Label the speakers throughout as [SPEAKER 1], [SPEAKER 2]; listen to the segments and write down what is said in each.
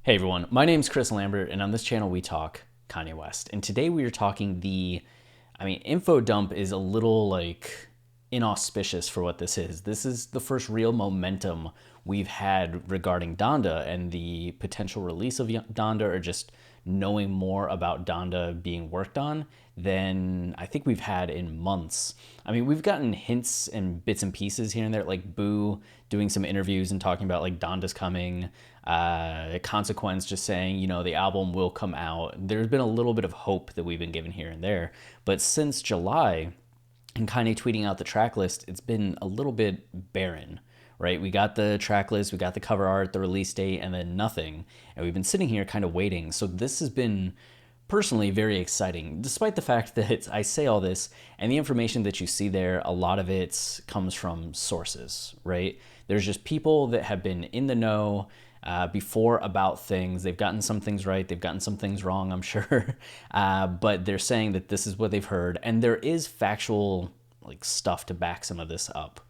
[SPEAKER 1] Hey everyone, my name's Chris Lambert, and on this channel we talk Kanye West. And today we are talking info dump is a little inauspicious for what this is. This is the first real momentum we've had regarding Donda and the potential release of Donda, or just knowing more about Donda being worked on than I think we've had in months. I mean, we've gotten hints and bits and pieces here and there, like Boo doing some interviews and talking about like Donda's coming, Consequence just saying, the album will come out. There's been a little bit of hope that we've been given here and there. But since July, and Kanye tweeting out the track list, it's been a little bit barren, right? We got the track list, we got the cover art, the release date, and then nothing. And we've been sitting here kind of waiting. So this has been personally very exciting, despite the fact that I say all this and the information that you see there, a lot of it comes from sources, right? There's just people that have been in the know before about things. They've gotten some things right, they've gotten some things wrong, I'm sure, but they're saying that this is what they've heard, and there is factual stuff to back some of this up.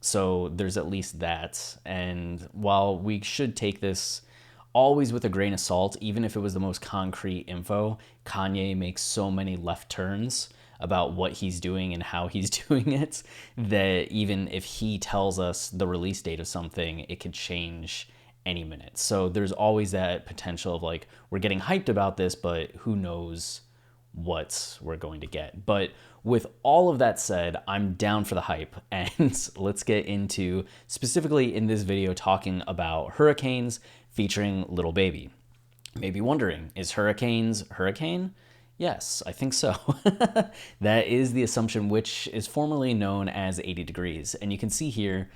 [SPEAKER 1] So there's at least that. And while we should take this always with a grain of salt, even if it was the most concrete info, Kanye makes so many left turns about what he's doing and how he's doing it that even if he tells us the release date of something, it could change any minute. So there's always that potential of we're getting hyped about this, but who knows what we're going to get. But with all of that said, I'm down for the hype, and let's get into specifically in this video talking about Hurricanes featuring Lil Baby. Maybe wondering, is Hurricanes Hurricane? Yes, I think so. That is the assumption, which is formerly known as 80 Degrees. And you can see here,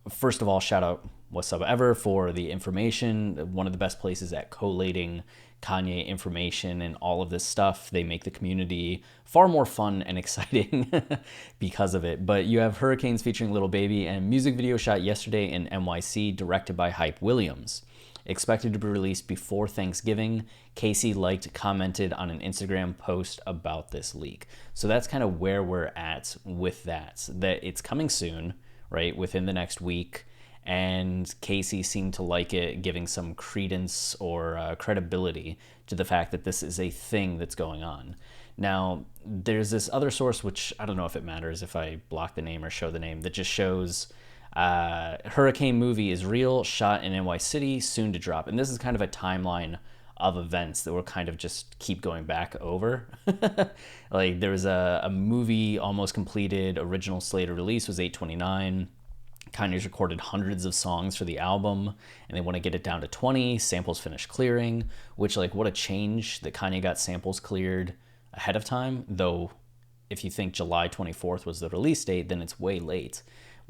[SPEAKER 1] first of all, shout out What's Up Ever for the information. One of the best places at collating Kanye information and all of this stuff. They make the community far more fun and exciting because of it. But you have Hurricanes featuring Lil Baby, and music video shot yesterday in NYC, directed by Hype Williams. Expected to be released before Thanksgiving. Casey commented on an Instagram post about this leak. So that's kind of where we're at with that it's coming soon, right? Within the next week. And Casey seemed to like it, giving some credence or credibility to the fact that this is a thing that's going on. Now, there's this other source, which I don't know if it matters if I block the name or show the name, that just shows Hurricane movie is real, shot in NY City, soon to drop. And this is kind of a timeline of events that will kind of just keep going back over. There was a movie almost completed, original slate of release was 8/29. Kanye's recorded hundreds of songs for the album, and they want to get it down to 20. Samples finished clearing, which what a change that Kanye got samples cleared ahead of time. Though, if you think July 24th was the release date, then it's way late.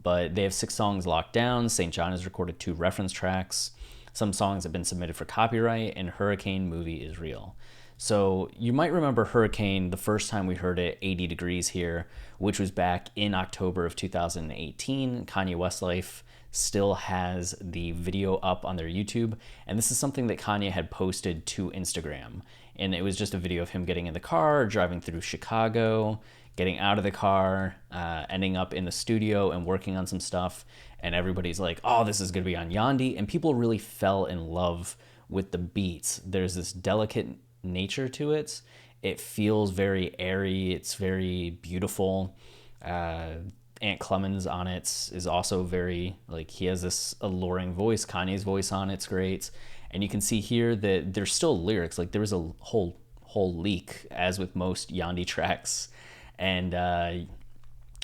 [SPEAKER 1] But they have 6 songs locked down. St. John has recorded 2 reference tracks. Some songs have been submitted for copyright, and Hurricane movie is real. So you might remember Hurricane the first time we heard it, 80 Degrees here, which was back in October of 2018. Kanye Westlife still has the video up on their YouTube. And this is something that Kanye had posted to Instagram. And it was just a video of him getting in the car, driving through Chicago, getting out of the car, ending up in the studio and working on some stuff. And everybody's like, oh, this is going to be on Yandhi. And people really fell in love with the beats. There's this delicate nature to it. It feels very airy. It's very beautiful. Ant Clemens on it is also very, he has this alluring voice. Kanye's voice on it's great. And you can see here that there's still lyrics. There was a whole leak, as with most Yandhi tracks. And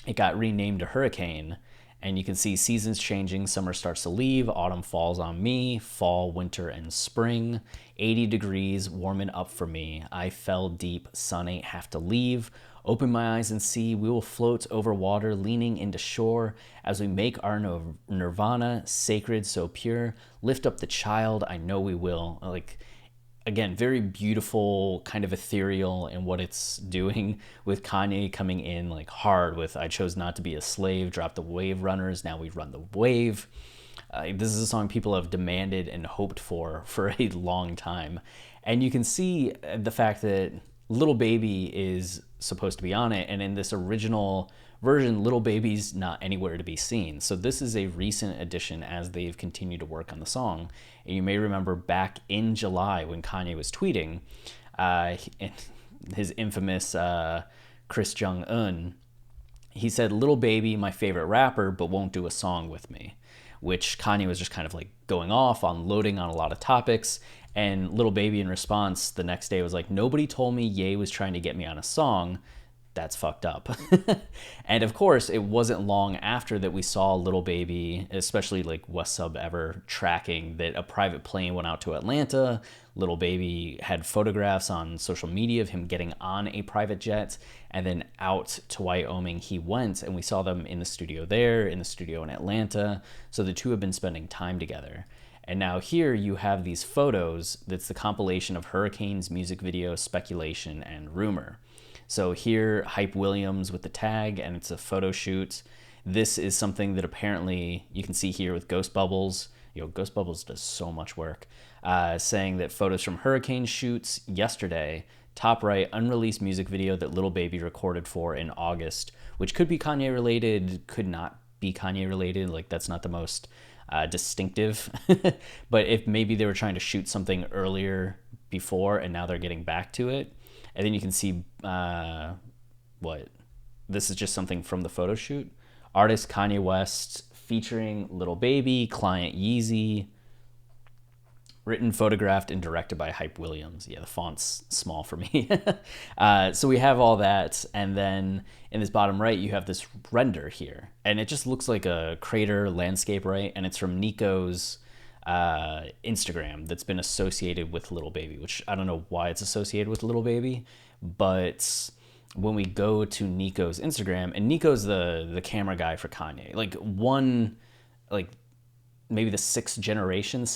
[SPEAKER 1] it got renamed to Hurricane. And you can see seasons changing. Summer starts to leave. Autumn falls on me. Fall, winter, and spring. 80 degrees, warming up for me. I fell deep. Sun ain't have to leave. Open my eyes and see. We will float over water, leaning into shore as we make our nirvana sacred, so pure. Lift up the child. I know we will. Again, very beautiful, kind of ethereal in what it's doing, with Kanye coming in hard with I chose not to be a slave, drop the wave runners, now we run the wave. This is a song people have demanded and hoped for a long time. And you can see the fact that Lil Baby is supposed to be on it, and in this original version, Lil Baby's not anywhere to be seen. So this is a recent addition as they've continued to work on the song. And you may remember back in July when Kanye was tweeting, his infamous Chris Jong-un, he said, "Lil Baby, my favorite rapper, but won't do a song with me," which Kanye was just kind of like going off on, loading on a lot of topics. And Lil Baby in response the next day was like, "Nobody told me Ye was trying to get me on a song. That's fucked up." And of course, it wasn't long after that we saw Lil Baby, especially like West Sub Ever, tracking that a private plane went out to Atlanta. Lil Baby had photographs on social media of him getting on a private jet, and then out to Wyoming he went, and we saw them in the studio there, in the studio in Atlanta. So the two have been spending time together. And now here you have these photos that's the compilation of Hurricane's music video, speculation, and rumor. So here, Hype Williams with the tag, and it's a photo shoot. This is something that apparently you can see here with Ghost Bubbles. Ghost Bubbles does so much work. Saying that photos from Hurricane shoots yesterday, top right, unreleased music video that Lil Baby recorded for in August, which could be Kanye related, could not be Kanye related. Like, that's not the most distinctive. But if maybe they were trying to shoot something earlier before and now they're getting back to it. And then you can see this is just something from the photo shoot. Artist Kanye West featuring Lil Baby, client Yeezy. Written, photographed, and directed by Hype Williams. Yeah, the font's small for me. So we have all that. And then in this bottom right, you have this render here. And it just looks like a crater landscape, right? And it's from Nico's Instagram that's been associated with Lil Baby, which I don't know why it's associated with Lil Baby. But when we go to Nico's Instagram, and Nico's the camera guy for Kanye. Maybe the seventh generation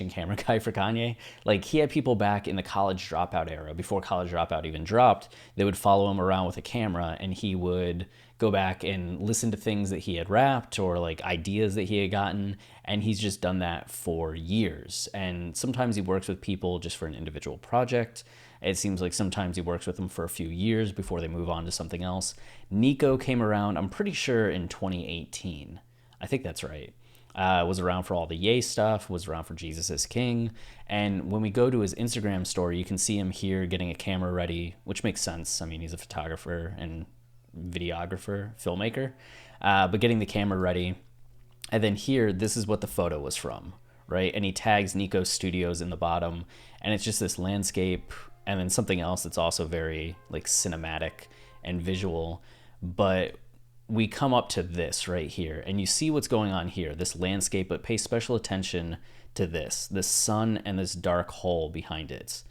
[SPEAKER 1] camera guy for Kanye. Like, he had people back in the College Dropout era, before College Dropout even dropped. They would follow him around with a camera, and he would go back and listen to things that he had rapped or like ideas that he had gotten. And he's just done that for years. And sometimes he works with people just for an individual project. It seems like sometimes he works with them for a few years before they move on to something else. Nico came around, I'm pretty sure, in 2018. I think that's right. Was around for all the Ye stuff, was around for Jesus is King. And when we go to his Instagram story, you can see him here getting a camera ready, which makes sense. I mean, he's a photographer and videographer, filmmaker, but getting the camera ready. And then here, this is what the photo was from, right? And he tags Nico Studios in the bottom, and it's just this landscape, and then something else that's also very like cinematic and visual. But we come up to this right here, and you see what's going on here, this landscape, but pay special attention to this sun and this dark hole behind it.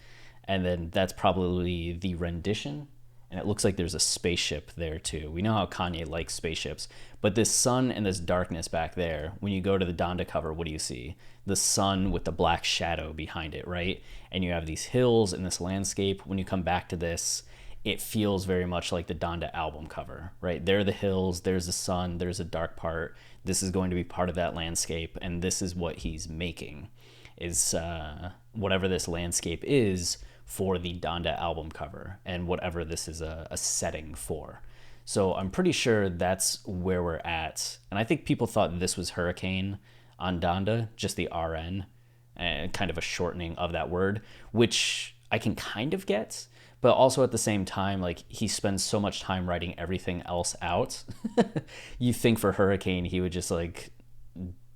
[SPEAKER 1] And then that's probably the rendition. And it looks like there's a spaceship there too. We know how Kanye likes spaceships, but this sun and this darkness back there, when you go to the Donda cover, what do you see? The sun with the black shadow behind it, right? And you have these hills and this landscape. When you come back to this, it feels very much like the Donda album cover, right? There are the hills, there's the sun, there's a dark part. This is going to be part of that landscape, and this is what he's making, is whatever this landscape is for the Donda album cover, and whatever this is a setting for. So I'm pretty sure that's where we're at. And I think people thought this was Hurricane on Donda, just the RN, and kind of a shortening of that word, which I can kind of get. But also at the same time, like, he spends so much time writing everything else out. You think for Hurricane, he would just like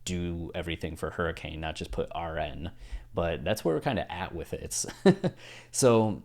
[SPEAKER 1] do everything for Hurricane, not just put RN. But that's where we're kind of at with it. So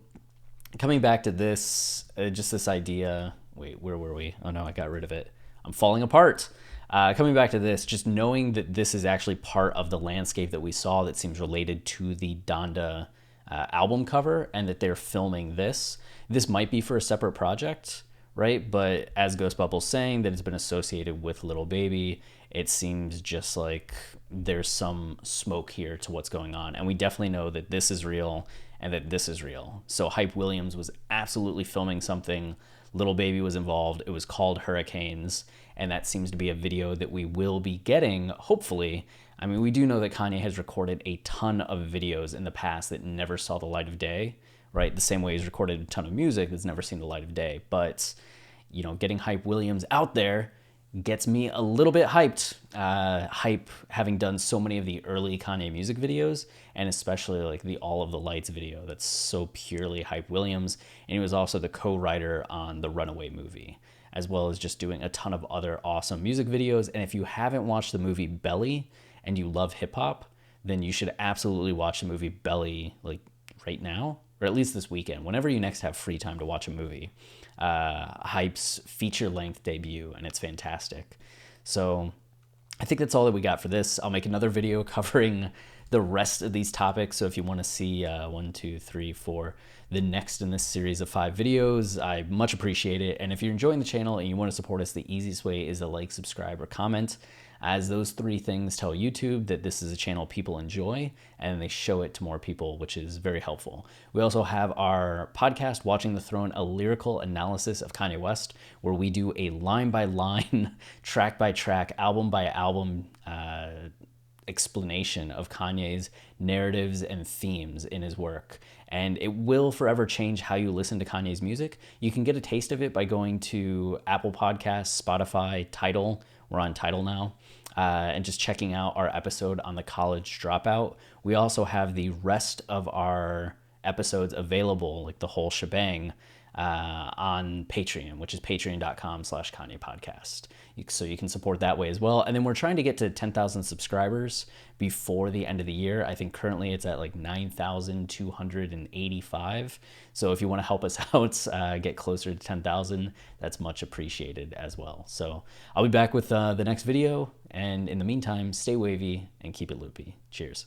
[SPEAKER 1] coming back to this, just this idea. Wait, where were we? Oh no, I got rid of it. I'm falling apart. Coming back to this, just knowing that this is actually part of the landscape that we saw that seems related to the Donda album cover, and that they're filming this. This might be for a separate project, right? But as Ghost Bubble's saying that it's been associated with Lil Baby, it seems just like there's some smoke here to what's going on. And we definitely know that this is real and that this is real. So Hype Williams was absolutely filming something. Lil Baby was involved. It was called Hurricanes. And that seems to be a video that we will be getting, hopefully. I mean, we do know that Kanye has recorded a ton of videos in the past that never saw the light of day, right? The same way he's recorded a ton of music that's never seen the light of day. But, you know, getting Hype Williams out there gets me a little bit hyped. Hype having done so many of the early Kanye music videos, and especially like the All of the Lights video that's so purely Hype Williams. And he was also the co-writer on the Runaway movie, as well as just doing a ton of other awesome music videos. And if you haven't watched the movie Belly and you love hip hop, then you should absolutely watch the movie Belly like right now, or at least this weekend, whenever you next have free time to watch a movie. Hype's feature-length debut, and it's fantastic. So I think that's all that we got for this. I'll make another video covering the rest of these topics. So if you want to see 1, 2, 3, 4, the next in this series of 5 videos, I much appreciate it. And if you're enjoying the channel and you want to support us, the easiest way is to like, subscribe, or comment, as those 3 things tell YouTube that this is a channel people enjoy, and they show it to more people, which is very helpful. We also have our podcast, Watching the Throne, a lyrical analysis of Kanye West, where we do a line-by-line, track-by-track, album-by-album explanation of Kanye's narratives and themes in his work. And it will forever change how you listen to Kanye's music. You can get a taste of it by going to Apple Podcasts, Spotify, Tidal. We're on Tidal now. And just checking out our episode on the college dropout. We also have the rest of our episodes available, like the whole shebang, on Patreon, which is patreon.com/Kanye podcast. So you can support that way as well. And then we're trying to get to 10,000 subscribers before the end of the year. I think currently it's at like 9,285. So if you want to help us out, get closer to 10,000, that's much appreciated as well. So I'll be back with the next video. And in the meantime, stay wavy and keep it loopy. Cheers.